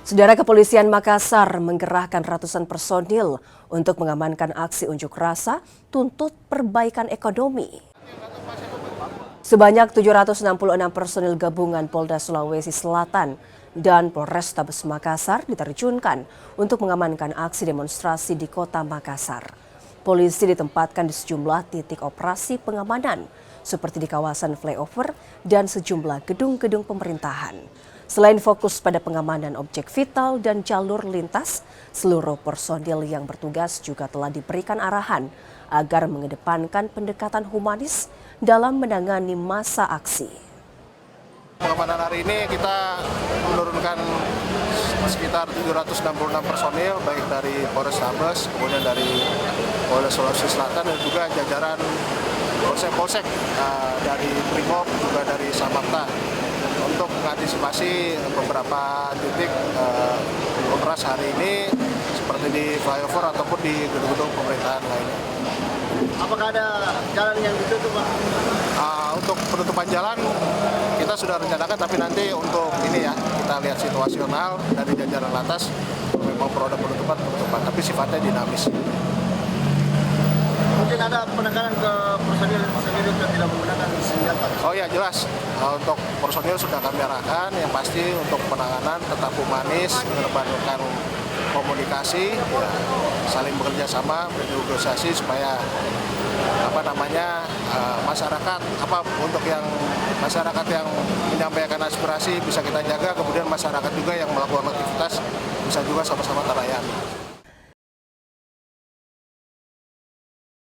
Saudara, Kepolisian Makassar menggerahkan ratusan personil untuk mengamankan aksi unjuk rasa tuntut perbaikan ekonomi. Sebanyak 766 personil gabungan Polda Sulawesi Selatan dan Polrestabes Makassar diterjunkan untuk mengamankan aksi demonstrasi di kota Makassar. Polisi ditempatkan di sejumlah titik operasi pengamanan seperti di kawasan flyover dan sejumlah gedung-gedung pemerintahan. Selain fokus pada pengamanan objek vital dan jalur lintas, seluruh personil yang bertugas juga telah diberikan arahan agar mengedepankan pendekatan humanis dalam menangani masa aksi. Pengamanan hari ini kita menurunkan sekitar 766 personil, baik dari Polrestabes, kemudian dari Polda Sulawesi Selatan dan juga jajaran polsek-polsek dari Brimob, juga dari Samapta, untuk mengantisipasi beberapa titik operasi hari ini seperti di flyover ataupun di gedung-gedung pemerintahan lainnya. Apakah ada jalan yang ditutup, Pak? Untuk penutupan jalan kita sudah rencanakan, tapi nanti untuk ini ya kita lihat situasional dari jajaran lantas. Memang perlu ada penutupan, tapi sifatnya dinamis. Mungkin ada penekanan ke personil yang tidak menggunakan senjata. Oh ya, jelas. Untuk personil sudah kami arahkan, yang pasti untuk penanganan tetap humanis, mengedepankan komunikasi, ya, saling bekerja sama, bernegosiasi supaya masyarakat untuk yang masyarakat yang menyampaikan aspirasi bisa kita jaga, kemudian masyarakat juga yang melakukan aktivitas bisa juga sama-sama terlayani.